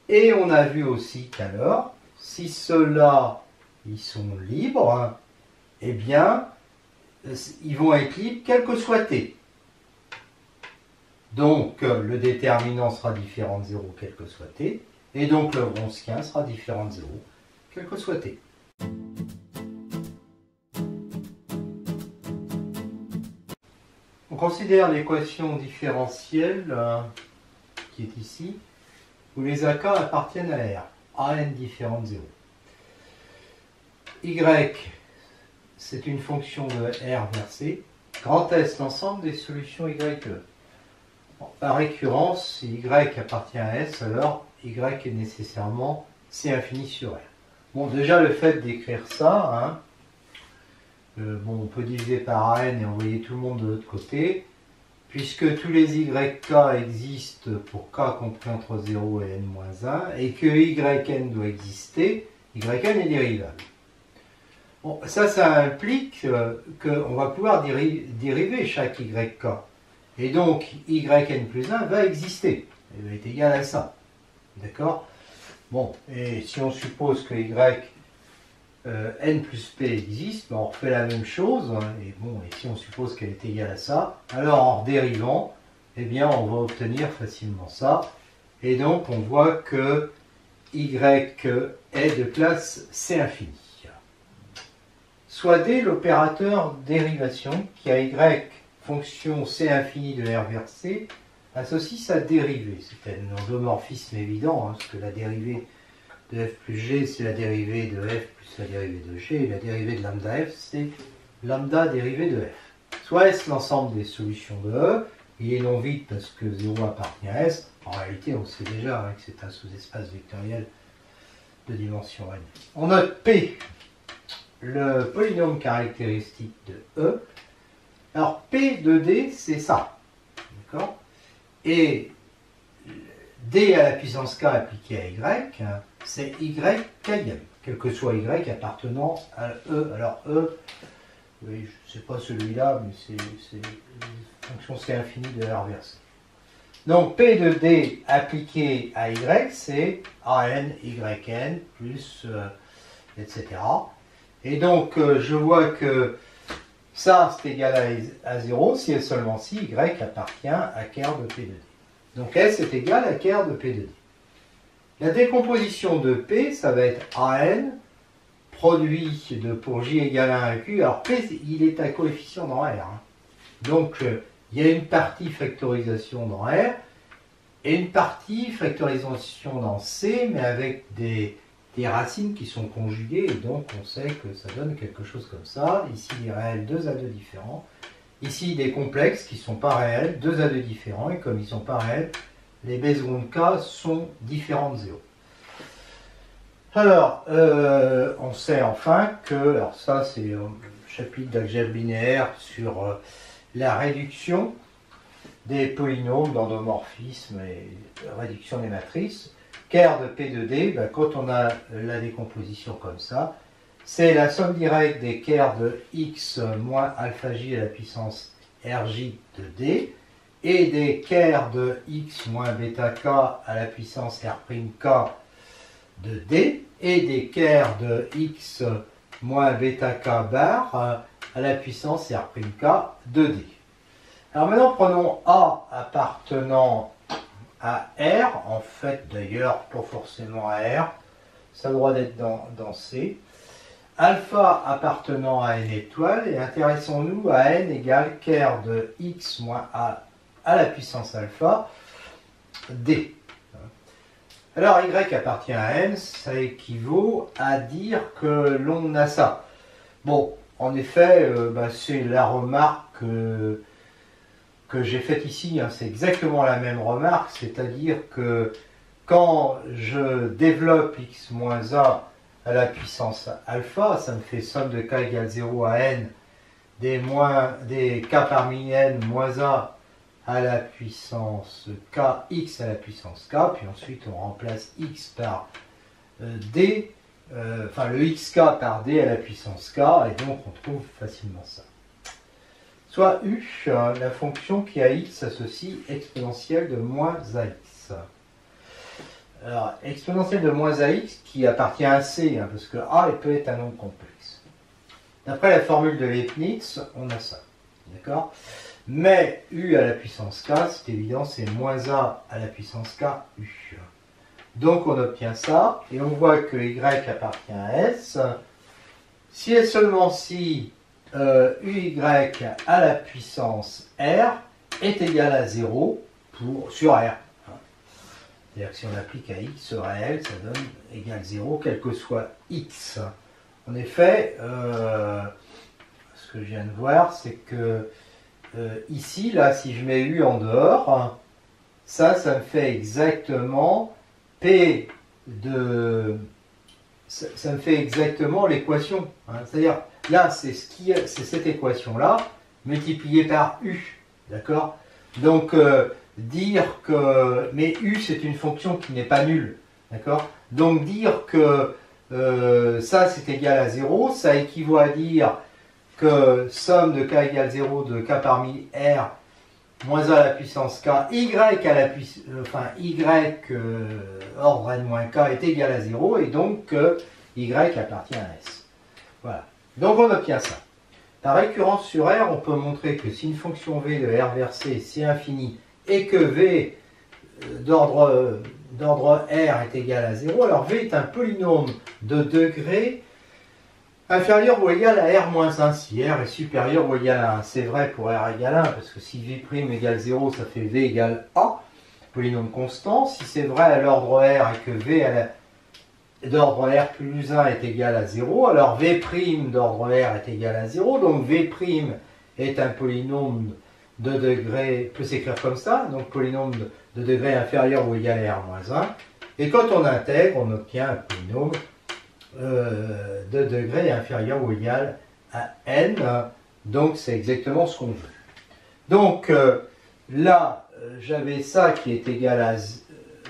Et on a vu aussi qu'alors, si ceux-là, ils sont libres, eh bien, ils vont être libres quel que soit T. Donc, le déterminant sera différent de 0 quel que soit T, et donc le Wronskien sera différent de 0 quel que soit T. On considère l'équation différentielle qui est ici, où les AK appartiennent à R, AN différent de 0. Y, c'est une fonction de R vers C. Grand S, l'ensemble des solutions YE. Bon, par récurrence, si Y appartient à S, alors Y est nécessairement C infini sur R. Bon, déjà le fait d'écrire ça, bon, on peut diviser par AN et envoyer tout le monde de l'autre côté. Puisque tous les YK existent pour K compris entre 0 et n-1, et que YN doit exister, YN est dérivable. Bon, ça implique qu'on va pouvoir dériver chaque YK. Et donc, YN plus 1 va exister. Il va être égal à ça. D'accord? Bon, et si on suppose que N plus P existe, ben on refait la même chose, et bon, et si on suppose qu'elle est égale à ça, alors en dérivant, eh bien on va obtenir facilement ça, et donc on voit que Y est de classe C infini. Soit D l'opérateur dérivation, qui a Y fonction C infini de R vers C, associe sa dérivée. C'est un endomorphisme évident, parce que la dérivée de f plus g, c'est la dérivée de f plus la dérivée de g, et la dérivée de lambda f, c'est lambda dérivée de f. Soit S l'ensemble des solutions de E, il est non vide parce que 0 appartient à S, en réalité on sait déjà que c'est un sous-espace vectoriel de dimension n. On note P, le polynôme caractéristique de E. Alors P de D, c'est ça, d'accord? Et D à la puissance K appliquée à Y, c'est Y km, quel que soit Y appartenant à E. Alors E, oui, je ne sais pas celui-là, mais c'est une fonction C infini de R vers C. Donc P de D appliqué à Y, c'est AN, YN, plus, etc. Et donc je vois que ça, c'est égal à 0 si et seulement si Y appartient à quart de P de D. Donc S est égal à quart de P de D. La décomposition de P, ça va être AN, produit de pour J égale à 1 Q. Alors P, il est à coefficient dans R. Donc il y a une partie factorisation dans R et une partie factorisation dans C, mais avec des racines qui sont conjuguées, et donc on sait que ça donne quelque chose comme ça. Ici, des réels 2 à 2 différents. Ici, des complexes qui ne sont pas réels, 2 à 2 différents, et comme ils ne sont pas réels, les B secondes K sont différents de 0. Alors, on sait enfin que, alors ça c'est le chapitre d'algèbre linéaire sur la réduction des polynômes d'endomorphisme et réduction des matrices. Quart de P de D, ben, quand on a la décomposition comme ça, c'est la somme directe des quarts de x moins alpha j à la puissance rj de D et des quarts de x moins bêta k à la puissance r'k de D et des quarts de x moins bêta k bar à la puissance r'k de D. Alors maintenant prenons A appartenant à R, en fait d'ailleurs pas forcément à R, ça a le droit d'être dans C. Alpha appartenant à n étoile, et intéressons-nous à n égale quart de x moins a à la puissance alpha d. Alors y appartient à n, ça équivaut à dire que l'on a ça. Bon, en effet, c'est la remarque que j'ai faite ici, hein, c'est exactement la même remarque, c'est-à-dire que quand je développe x moins a à la puissance alpha, ça me fait somme de k égale 0 à n des k parmi n moins a à la puissance kx à la puissance k, puis ensuite on remplace x par d, enfin le xk par d à la puissance k, et donc on trouve facilement ça. Soit u, la fonction qui à x associe exponentielle de moins ax. Alors, exponentielle de moins ax qui appartient à c, hein, parce que a peut être un nombre complexe. D'après la formule de Leibniz, on a ça. D'accord? Mais u à la puissance k, c'est évident, c'est moins a à la puissance k u. Donc on obtient ça, et on voit que y appartient à s. Si et seulement si uy à la puissance r est égal à 0 sur r. C'est-à-dire que si on applique à x réel, ça donne égal 0, quel que soit x. En effet, ce que je viens de voir, c'est que ici, là, si je mets u en dehors, ça me fait exactement p de... Ça me fait exactement l'équation. Hein. C'est-à-dire, là, c'est cette équation-là, multipliée par u. D'accord? Donc, dire que... Mais u, c'est une fonction qui n'est pas nulle. D'accord? Donc, dire que ça, c'est égal à 0, ça équivaut à dire que somme de k égale 0 de k parmi r moins a à la puissance k, y à la puissance, y ordre n moins k est égal à 0, et donc y appartient à s. Voilà. Donc on obtient ça. Par récurrence sur R, on peut montrer que si une fonction v de R vers c, c'est infini, et que v d'ordre R est égal à 0, alors v est un polynôme de degré inférieur ou égal à R moins 1, si R est supérieur ou égal à 1. C'est vrai pour R égale 1, parce que si V' égale 0, ça fait V égale A, polynôme constant. Si c'est vrai à l'ordre R et que V d'ordre R plus 1 est égal à 0, alors V' d'ordre R est égal à 0, donc V' est un polynôme de degré, peut s'écrire comme ça, donc polynôme de degré inférieur ou égal à R moins 1. Et quand on intègre, on obtient un polynôme de degré inférieur ou égal à n, donc c'est exactement ce qu'on veut. Donc là, j'avais ça qui est égal à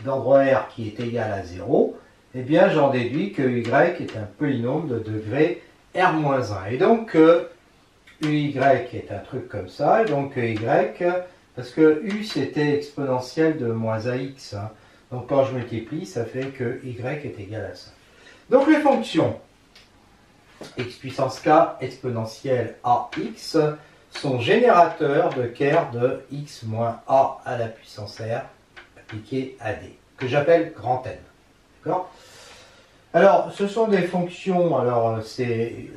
d'ordre R qui est égal à 0, et bien j'en déduis que y est un polynôme de degré R-1. Et donc uy est un truc comme ça, et donc y, parce que u c'était exponentielle de moins ax, hein. Donc quand je multiplie, ça fait que y est égal à ça. Donc les fonctions x puissance k exponentielle ax sont générateurs de ker de x moins a à la puissance r appliquée à d, que j'appelle grand N. D'accord? Alors, ce sont des fonctions, alors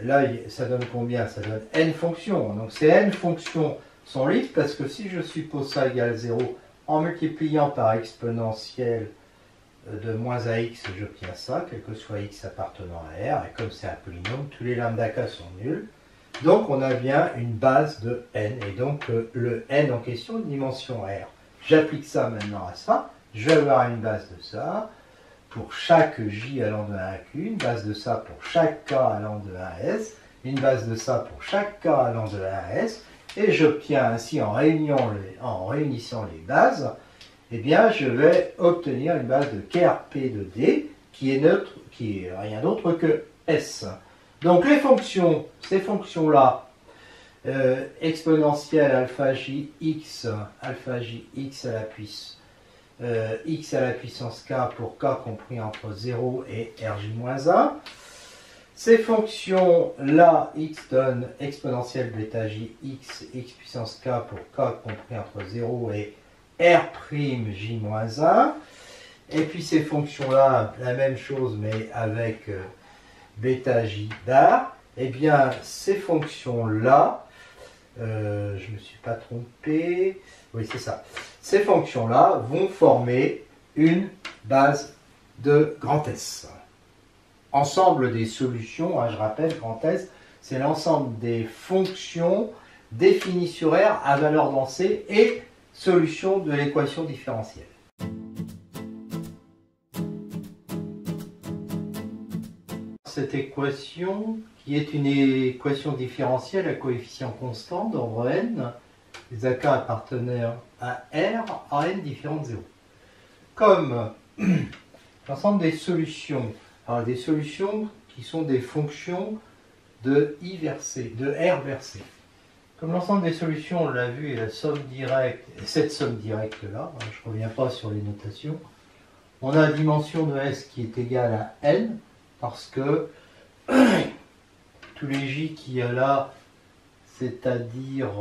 là, ça donne combien? Ça donne n fonctions. Donc ces n fonctions sont libres parce que si je suppose ça égale 0, en multipliant par exponentielle de moins ax, j'obtiens ça, quel que soit x appartenant à R, et comme c'est un polynôme, tous les lambda k sont nuls. Donc on a bien une base de n, et donc le n en question, dimension R. J'applique ça maintenant à ça, je vais avoir une base de ça, pour chaque j allant de 1 à q, une base de ça pour chaque k allant de 1 à s, une base de ça pour chaque k allant de 1 à s, et j'obtiens ainsi, en réunissant les bases, eh bien, je vais obtenir une base de KRP de D qui est neutre, qui est rien d'autre que S. Donc les fonctions, ces fonctions-là, exponentielle alpha jx à la x à la puissance k pour k compris entre 0 et rj-1. Ces fonctions-là, x donne exponentielle bêta jx, x puissance k pour k compris entre 0 et R'J-1, et puis ces fonctions-là, la même chose, mais avec bêta J bar, et bien ces fonctions-là, je ne me suis pas trompé, oui c'est ça, ces fonctions-là vont former une base de grand S. Ensemble des solutions, hein, je rappelle, grand S, c'est l'ensemble des fonctions défini sur R à valeur dans C et solution de l'équation différentielle. Cette équation, qui est une équation différentielle à coefficient constant d'ordre n, les AK appartenant à R, à n différent de 0. Comme l'ensemble des solutions, alors des solutions qui sont des fonctions de I vers C, de R vers C. Comme l'ensemble des solutions, on l'a vu, est la somme directe, et cette somme directe-là, je ne reviens pas sur les notations, on a la dimension de S qui est égale à N, parce que tous les J qu'il y a là, c'est-à-dire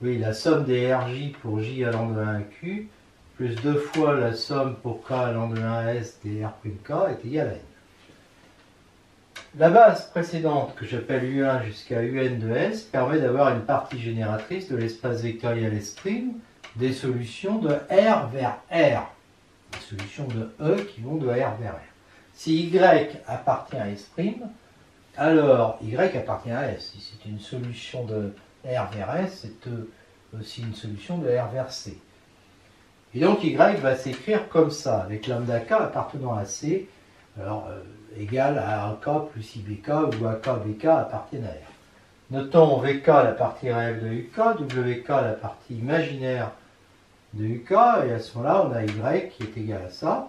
oui, la somme des RJ pour J allant de 1 à Q, plus 2 fois la somme pour K allant de 1 à S des R'K est égale à N. La base précédente, que j'appelle U1 jusqu'à UN de S, permet d'avoir une partie génératrice de l'espace vectoriel S' des solutions de R vers R, des solutions de E qui vont de R vers R. Si Y appartient à S', alors Y appartient à S. Si c'est une solution de R vers S, c'est aussi une solution de R vers C. Et donc Y va s'écrire comme ça, avec lambda K appartenant à C, alors égal à AK plus IBK, où AK, BK appartiennent à R. Notons VK la partie réelle de UK, WK la partie imaginaire de UK, et à ce moment-là, on a Y qui est égal à ça.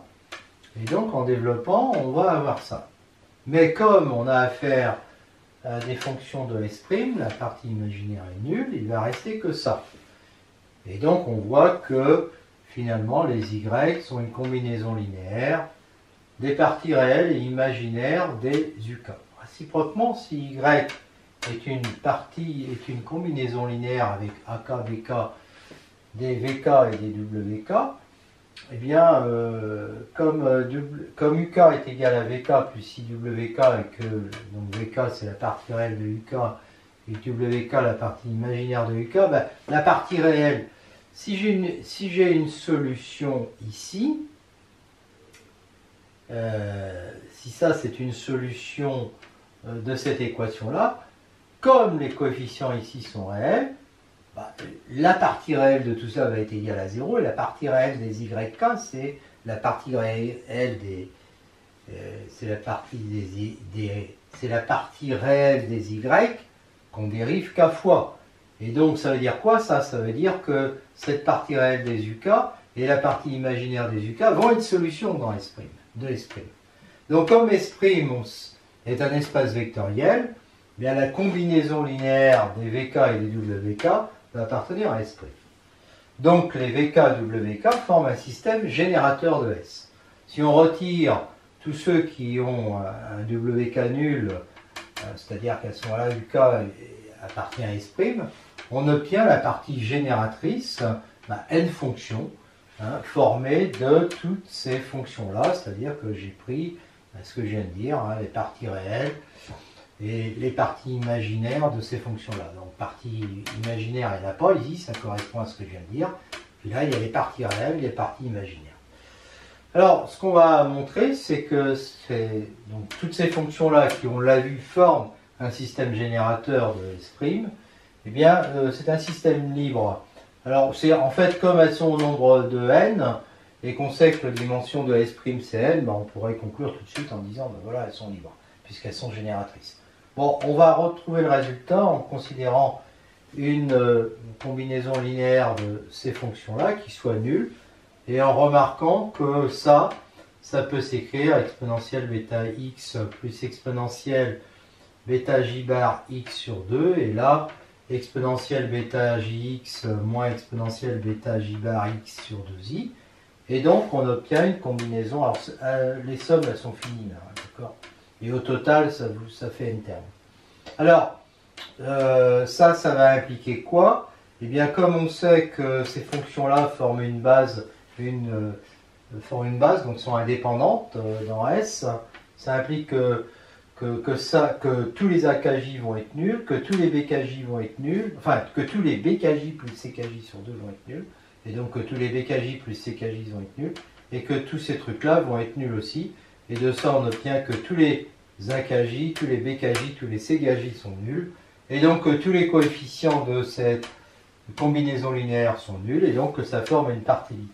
Et donc, en développant, on va avoir ça. Mais comme on a affaire à des fonctions de S', la partie imaginaire est nulle, il va rester que ça. Et donc, on voit que, finalement, les Y sont une combinaison linéaire des parties réelles et imaginaires des UK. Réciproquement, si Y est une combinaison linéaire avec AK, BK, des VK et des WK, eh bien, comme UK est égal à VK plus IWK, et que donc VK c'est la partie réelle de UK, et WK la partie imaginaire de UK, ben, la partie réelle, si j'ai une solution ici, si ça c'est une solution de cette équation-là, comme les coefficients ici sont réels, bah, la partie réelle de tout ça va être égale à 0, et la partie réelle des YK, c'est la partie réelle c'est la partie réelle des Y qu'on dérive K fois. Et donc ça veut dire quoi ça? Ça veut dire que cette partie réelle des UK et la partie imaginaire des UK vont être solutions dans S', de S'. Donc comme S' est un espace vectoriel, bien la combinaison linéaire des VK et des WK va appartenir à S'. Donc les VK WK forment un système générateur de S. Si on retire tous ceux qui ont un WK nul, c'est-à-dire qu'à ce moment-là UK appartient à S', on obtient la partie génératrice, n fonctions, formée de toutes ces fonctions-là, c'est-à-dire que j'ai pris ce que je viens de dire, les parties réelles, et les parties imaginaires de ces fonctions-là. Donc, partie imaginaire, il n'y en a pas ici, ça correspond à ce que je viens de dire. Puis là, il y a les parties réelles et les parties imaginaires. Alors, ce qu'on va montrer, c'est que donc, toutes ces fonctions-là, qui, on l'a vu, forment un système générateur de S', eh bien, c'est un système libre. Alors, c'est en fait, comme elles sont au nombre de n, et qu'on sait que la dimension de S' c'est n, on pourrait conclure tout de suite en disant, voilà, elles sont libres, puisqu'elles sont génératrices. Bon, on va retrouver le résultat en considérant une combinaison linéaire de ces fonctions-là qui soit nulle, et en remarquant que ça peut s'écrire exponentielle bêta x plus exponentielle bêta j bar x sur 2, et là, exponentielle bêta jx moins exponentielle bêta j bar x sur 2i, et donc on obtient une combinaison, alors les sommes elles sont finies là, d'accord? Et au total, ça fait n termes. Alors, ça va impliquer quoi? Eh bien, comme on sait que ces fonctions-là forment une base, donc sont indépendantes dans S, ça implique que tous les AKJ vont être nuls, que tous les BKJ vont être nuls, enfin, que tous les BKJ plus CKJ sur 2 vont être nuls, et donc que tous les BKJ plus CKJ vont être nuls, et que tous ces trucs-là vont être nuls aussi, et de ça on obtient que tous les AKJ, tous les BKJ, tous les CKJ sont nuls, et donc tous les coefficients de cette combinaison linéaire sont nuls, et donc ça forme une partie libre.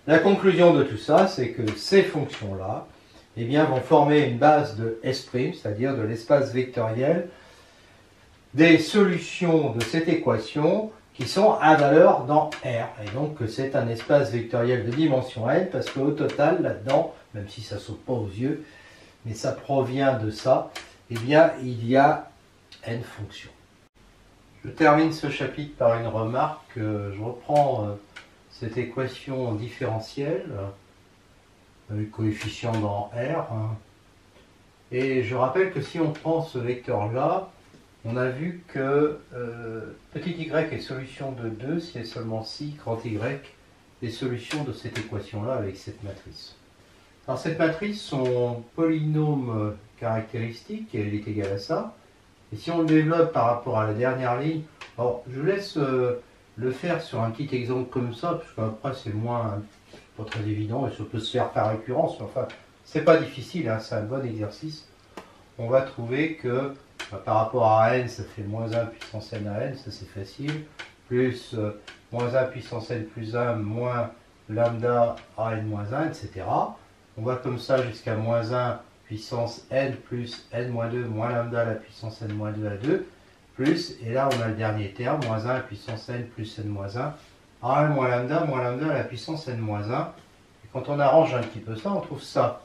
La conclusion de tout ça, c'est que ces fonctions-là eh bien, vont former une base de S', c'est-à-dire de l'espace vectoriel des solutions de cette équation qui sont à valeur dans R. Et donc c'est un espace vectoriel de dimension n, parce qu'au total, là-dedans, même si ça ne saute pas aux yeux, mais ça provient de ça, eh bien, il y a n fonctions. Je termine ce chapitre par une remarque. Je reprends cette équation différentielle, avec coefficient dans R, et je rappelle que si on prend ce vecteur-là, on a vu que petit y est solution de 2 si et seulement si grand y est solution de cette équation-là avec cette matrice. Alors cette matrice, son polynôme caractéristique, elle est égale à ça. Et si on le développe par rapport à la dernière ligne, alors je laisse le faire sur un petit exemple comme ça, parce qu'après c'est pas très évident et ça peut se faire par récurrence, mais enfin c'est pas difficile, hein, c'est un bon exercice. On va trouver que par rapport à n, ça fait moins 1 puissance n à n, ça c'est facile, plus moins 1 puissance n plus 1 moins lambda à n moins 1, etc. On va comme ça jusqu'à moins 1 puissance n plus n moins 2 moins lambda à la puissance n moins 2 à 2, plus, et là on a le dernier terme, moins 1 puissance n plus n moins 1, à 1 moins lambda à la puissance n moins 1. Et quand on arrange un petit peu ça, on trouve ça.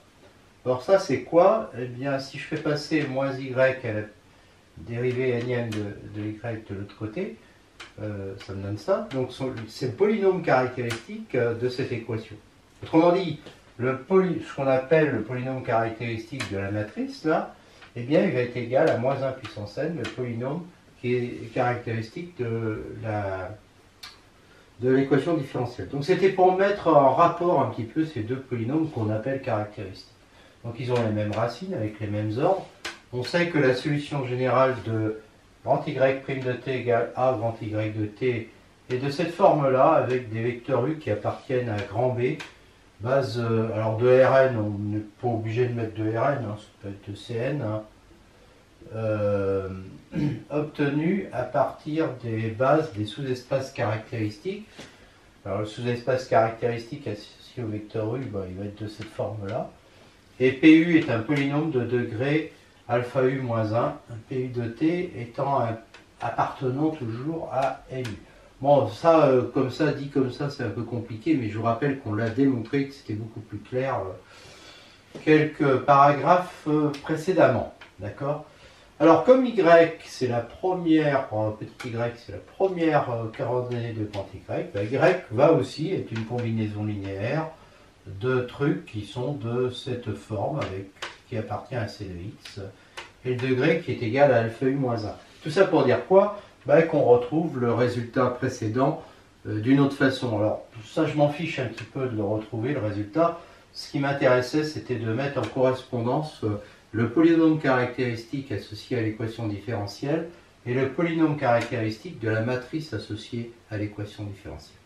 Alors ça c'est quoi? Eh bien si je fais passer moins y à la dérivée énième de y de l'autre côté, ça me donne ça. Donc c'est le polynôme caractéristique de cette équation. Autrement dit, ce qu'on appelle le polynôme caractéristique de la matrice, là, eh bien il va être égal à moins 1 puissance n, le polynôme qui est caractéristique de l'équation différentielle. Donc c'était pour mettre en rapport un petit peu ces deux polynômes qu'on appelle caractéristiques. Donc ils ont les mêmes racines avec les mêmes ordres. On sait que la solution générale de grand Y' de t égale A grand Y de t est de cette forme-là, avec des vecteurs U qui appartiennent à grand B. Base, alors de Rn, on n'est pas obligé de mettre de Rn, hein, ça peut être de Cn, hein, obtenu à partir des bases des sous-espaces caractéristiques. Alors le sous-espace caractéristique associé au vecteur U, il va être de cette forme-là. Et Pu est un polynôme de degré alpha U moins 1, Pu de t étant appartenant toujours à Lu. Bon, ça, comme ça, dit comme ça, c'est un peu compliqué, mais je vous rappelle qu'on l'a démontré, que c'était beaucoup plus clair quelques paragraphes précédemment. D'accord? Alors, comme Y, c'est la première, petit y, c'est la première coordonnée de grand Y, Y va aussi être une combinaison linéaire de trucs qui sont de cette forme, qui appartient à C de X, et le degré qui est égal à alpha U moins 1. Tout ça pour dire quoi? Qu'on retrouve le résultat précédent d'une autre façon. Alors, ça, je m'en fiche un petit peu de le retrouver, le résultat. Ce qui m'intéressait, c'était de mettre en correspondance le polynôme caractéristique associé à l'équation différentielle et le polynôme caractéristique de la matrice associée à l'équation différentielle.